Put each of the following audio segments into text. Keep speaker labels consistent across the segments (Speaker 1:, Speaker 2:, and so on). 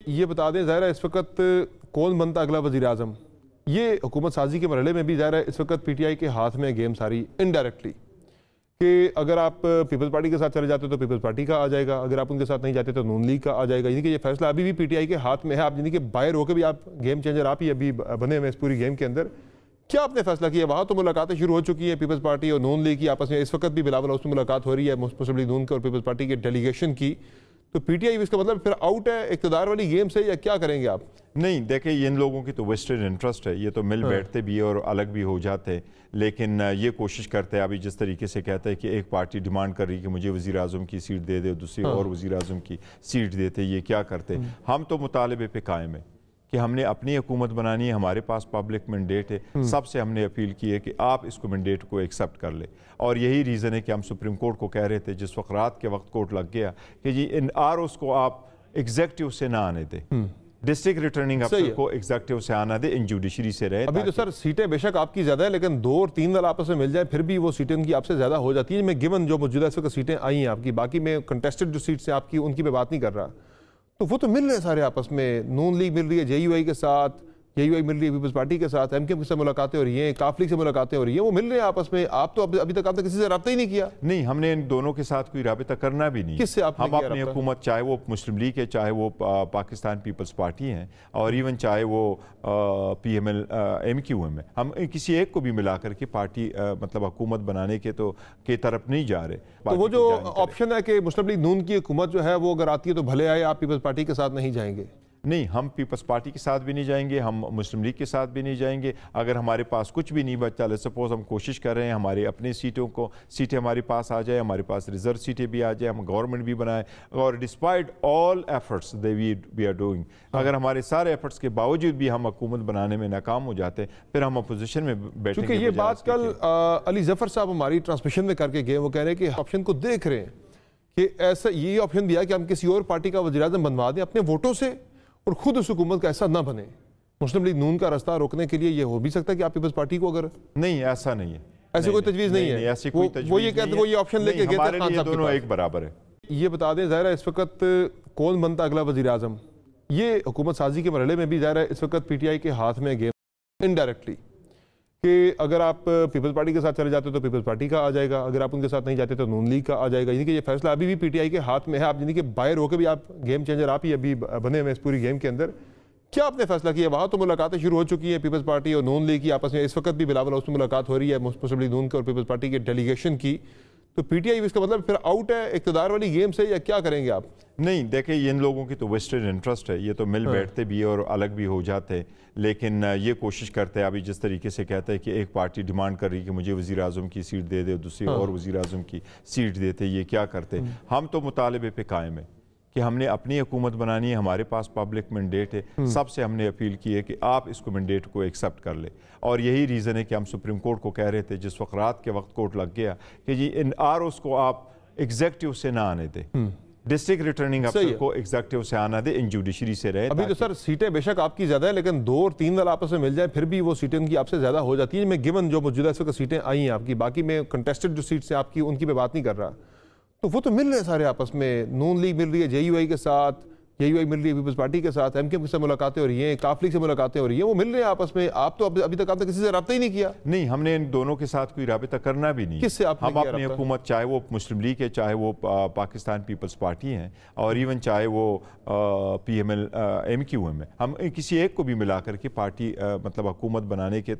Speaker 1: یہ بتا دیں ظاہر ہے اس وقت کون بنتا اگلا وزیر اعظم، یہ حکومت سازی کے مرحلے میں بھی ظاہر ہے اس وقت پی ٹی آئی کے ہاتھ میں گیم ساری انڈائریکٹلی، کہ اگر آپ پیپلز پارٹی کے ساتھ چلے جاتے تو پیپلز پارٹی کا آ جائے گا، اگر آپ ان کے ساتھ نہیں جاتے تو نون لیگ کا آ جائے گا، یعنی کہ یہ فیصلہ ابھی بھی پی ٹی آئی کے ہاتھ میں ہے۔ آپ یعنی کہ باہر ہو کے بھی آپ گیم چینجر آپ ہی ابھی بنے ہوئے اس پوری گیم کے اندر، کیا آپ نے فیصلہ کیا؟ وہاں تو ملاقاتیں شروع ہو چکی ہیں پیپلز پارٹی اور نون لیگ کی آپس میں، اس وقت بھی بلاول ہاؤس میں ملاقات ہو رہی ہے مسلم لیگ نون کے اور پیپلز پارٹی کے ڈیلیگیشن کی، تو پی ٹی آئی اس کا مطلب پھر آؤٹ ہے اقتدار والی گیم سے، یا کیا کریں گے آپ؟
Speaker 2: نہیں دیکھیں، ان لوگوں کی تو ویسٹرن انٹرسٹ ہے، یہ تو مل بیٹھتے بھی اور الگ بھی ہو جاتے، لیکن یہ کوشش کرتے ہیں ابھی جس طریقے سے کہتا ہے کہ ایک پارٹی ڈیمانڈ کر رہی کہ مجھے وزیر اعظم کی سیٹ دے دے، دوسری اور وزیر اعظم کی سیٹ دیتے، یہ کیا کرتے؟ ہم تو مطالبے پہ قائم ہیں کہ ہم نے اپنی حکومت بنانی ہے، ہمارے پاس پبلک مینڈیٹ ہے، سب سے ہم نے اپیل کی ہے کہ آپ اس کو مینڈیٹ کو ایکسیپٹ کر لیں، اور یہی ریزن ہے کہ ہم سپریم کورٹ کو کہہ رہے تھے جس وقت رات کے وقت کورٹ لگ گیا کہ جی ان آر اوز کو آپ ایگزیکٹیو سے نہ آنے دیں، ڈسٹرکٹ ریٹرننگ افسر کو ایگزیکٹیو سے آنا دے، ان جوڈیشری سے رہے۔
Speaker 1: ابھی تو سر سیٹیں بے شک آپ کی زیادہ ہیں، لیکن 2 اور 3 دل آپس میں مل جائیں پھر بھی وہ سیٹیں ان کی آپ سے زیادہ ہو جاتی ہیں۔ میں گیون جو موجودہ اس وقت سیٹیں آئی ہیں آپ کی، باقی میں کنٹیسٹڈ جو سیٹس ہیں آپ کی ان کی میں بات نہیں کر رہا، تو وہ تو مل رہے ہیں سارے آپس میں، نون لیگ مل رہی ہے جے یو آئی کے ساتھ، جے یو آئی مل رہی ہے پیپلز پارٹی کے ساتھ، ایم کے سے ملاقاتیں ہو رہی ہیں، کاف لیگ سے ملاقاتیں ہو رہی ہیں، وہ مل رہے ہیں آپس میں۔ آپ تو ابھی تک آپ نے کسی سے رابطہ ہی نہیں کیا؟ نہیں،
Speaker 2: ہم نے ان دونوں کے ساتھ کوئی رابطہ کرنا بھی نہیں۔
Speaker 1: کس سے آپ نے کیا رابطہ؟
Speaker 2: ہم اپنی حکومت چاہے وہ مسلم لیگ ہے، چاہے وہ پاکستان پیپلز پارٹی ہیں، اور ایون چاہے وہ P M L M Q M ہے، ہم کسی ایک کو بھی ملا کر کے پارٹی مطلب حکومت بنانے کے طرف نہیں جا رہے۔
Speaker 1: تو وہ جو آپشن ہے کہ مسلم لیگ نون کی حکومت جو ہے وہ اگر آتی ہے تو بھلے آئے، آپ پیپلز پارٹی کے ساتھ نہیں جائیں گے؟
Speaker 2: نہیں، ہم پیپلز پارٹی کے ساتھ بھی نہیں جائیں گے، ہم مسلم لیگ کے ساتھ بھی نہیں جائیں گے۔ اگر ہمارے پاس کچھ بھی نہیں بچتا، سپوز ہم کوشش کر رہے ہیں ہماری اپنی سیٹیں ہمارے پاس آ جائے، ہمارے پاس ریزرو سیٹیں بھی آ جائیں، ہم گورنمنٹ بھی بنائیں، اور despite all efforts we are doing, اگر ہمارے سارے ایفرٹس کے باوجود بھی ہم حکومت بنانے میں ناکام ہو جاتے ہیں، پھر ہم اپوزیشن میں بیٹھیں گے۔
Speaker 1: چونکہ یہ بات کل علی ظفر صاحب ہماری ٹرانسمیشن میں کر کے گئے، وہ کہہ رہے ہیں کہ آپشن کو دیکھ رہے ہیں کہ ایسا یہ آپشن دیا کہ ہم کسی اور پارٹی کا وزیر اعظم بنوا دیں اپنے ووٹوں سے، اور خود اس حکومت کا ایسا نہ بنے۔ مسلم لیگ نون کا راستہ روکنے کے لیے یہ ہو بھی سکتا ہے کہ آپ پیپلز پارٹی کو اگر
Speaker 2: نہیں، ایسا نہیں ہے،
Speaker 1: ایسی کوئی تجویز نہیں ہے،
Speaker 2: ایسی کوئی تجویز
Speaker 1: وہ یہ کہتے ہیں وہ یہ آپشن لے کے گئے
Speaker 2: ہمارے لیے دونوں ایک برابر ہے۔
Speaker 1: یہ بتا دیں ظاہر ہے اس وقت کون بنتا اگلا وزیر اعظم، یہ حکومت سازی کے مرحلے میں بھی ظاہر ہے اس وقت پی ٹی آئی کے ہاتھ میں گیم انڈائریکٹلی، کہ اگر آپ پیپلز پارٹی کے ساتھ چلے جاتے تو پیپلز پارٹی کا آ جائے گا، اگر آپ ان کے ساتھ نہیں جاتے تو نون لیگ کا آ جائے گا، یعنی کہ یہ فیصلہ ابھی بھی پی ٹی آئی کے ہاتھ میں ہے۔ آپ یعنی کہ باہر ہو کے بھی آپ گیم چینجر آپ ہی ابھی بنے ہوئے اس پوری گیم کے اندر، کیا آپ نے فیصلہ کیا؟ وہاں تو ملاقاتیں شروع ہو چکی ہیں پیپلز پارٹی اور نون لیگ کی آپس میں، اس وقت بھی بلاول ہاؤس میں ملاقات ہو رہی ہے مسلم لیگ نون کے اور پیپلز پارٹی کے ڈیلیگیشن کی، تو پی ٹی آئی اس کا مطلب پھر آؤٹ ہے اقتدار والی گیم سے، یا کیا کریں گے آپ؟
Speaker 2: نہیں دیکھیں، ان لوگوں کی تو ویسٹرن انٹرسٹ ہے، یہ تو مل بیٹھتے بھی اور الگ بھی ہو جاتے، لیکن یہ کوشش کرتے ہیں ابھی جس طریقے سے کہتا ہے کہ ایک پارٹی ڈیمانڈ کر رہی کہ مجھے وزیر اعظم کی سیٹ دے دے، دوسری اور وزیر اعظم کی سیٹ دیتے، یہ کیا کرتے؟ ہم تو مطالبے پہ قائم ہیں کہ ہم نے اپنی حکومت بنانی ہے، ہمارے پاس پبلک مینڈیٹ ہے، سب سے ہم نے اپیل کی ہے کہ آپ اس کو مینڈیٹ کو ایکسیپٹ کر لیں، اور یہی ریزن ہے کہ ہم سپریم کورٹ کو کہہ رہے تھے جس وقت رات کے وقت کورٹ لگ گیا کہ جی ان آر اوز کو آپ ایگزیکٹیو سے نہ آنے دیں، ڈسٹرکٹ ریٹرننگ افسر کو ایگزیکٹیو سے آنا دے، ان جوڈیشری سے رہے۔
Speaker 1: ابھی تو سر سیٹیں بے شک آپ کی زیادہ ہیں، لیکن 2 اور 3 دل آپس میں مل جائیں پھر بھی وہ سیٹیں ان کی آپ سے زیادہ ہو جاتی ہیں۔ میں گیون جو موجودہ اس وقت سیٹیں آئی ہیں آپ کی، باقی میں کنٹیسٹڈ جو سیٹس ہیں آپ کی ان کی میں بات نہیں کر رہا، تو وہ تو مل رہے ہیں سارے آپس میں، نون لیگ مل رہی ہے جے یو آئی کے ساتھ، جے یو آئی مل رہی ہے پیپلز پارٹی کے ساتھ، ایم کے سے ملاقاتیں ہو رہی ہیں، کاف لیگ سے ملاقاتیں ہو رہی ہیں، وہ مل رہے ہیں آپس میں۔ آپ تو ابھی تک آپ نے کسی سے رابطہ ہی نہیں کیا؟ نہیں،
Speaker 2: ہم نے ان دونوں کے ساتھ کوئی رابطہ کرنا بھی نہیں۔
Speaker 1: کس سے آپ نے
Speaker 2: ہم اپنی حکومت چاہے وہ مسلم لیگ ہے، چاہے وہ پاکستان پیپلز پارٹی ہیں، اور ایون چاہے وہ P M L M Q M ہے، ہم کسی ایک کو بھی ملا کر کے پارٹی مطلب حکومت بنانے کے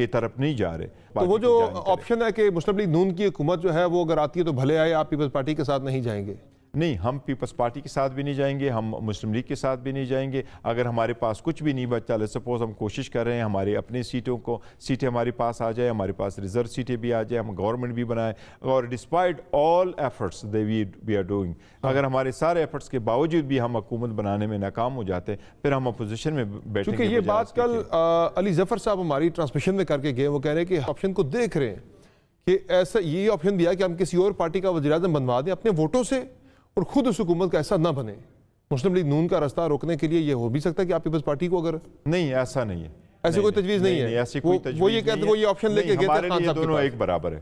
Speaker 2: طرف نہیں جا رہے۔
Speaker 1: تو وہ جو آپشن ہے کہ مسلم لیگ نون کی حکومت جو ہے وہ اگر آتی ہے تو بھلے آئے، آپ پیپلز پارٹی کے ساتھ نہیں جائیں گے؟
Speaker 2: نہیں، ہم پیپلز پارٹی کے ساتھ بھی نہیں جائیں گے، ہم مسلم لیگ کے ساتھ بھی نہیں جائیں گے، اگر ہمارے پاس کچھ بھی نہیں بچتا، سپوز ہم کوشش کر رہے ہیں ہماری اپنی سیٹیں ہمارے پاس آ جائے، ہمارے پاس ریزرو سیٹیں بھی آ جائیں، ہم گورنمنٹ بھی بنائیں، اور despite all efforts we are doing, اگر ہمارے سارے ایفرٹس کے باوجود بھی ہم حکومت بنانے میں ناکام ہو جاتے، پھر ہم اپوزیشن میں بیٹھیں گے۔
Speaker 1: چونکہ یہ بات کل علی ظفر صاحب ہماری ٹرانسمیشن میں کر کے گئے، وہ کہہ رہے ہیں کہ آپشن کو دیکھ رہے ہیں کہ ایسا یہ آپشن دیا کہ ہم کسی اور پارٹی کا وزیر اعظم بنوا دیں اپنے ووٹوں سے، اور خود اس حکومت کا ایسا نہ بنے۔ مسلم لیگ نون کا راستہ روکنے کے لیے یہ ہو بھی سکتا ہے کہ آپ پیپلز پارٹی کو اگر
Speaker 2: نہیں، ایسا نہیں ہے،
Speaker 1: ایسی کوئی تجویز نہیں ہے، وہ یہ کہتے ہیں وہ یہ آپشن لے کے گئے تھے،
Speaker 2: ہمارے لیے دونوں ایک برابر ہے۔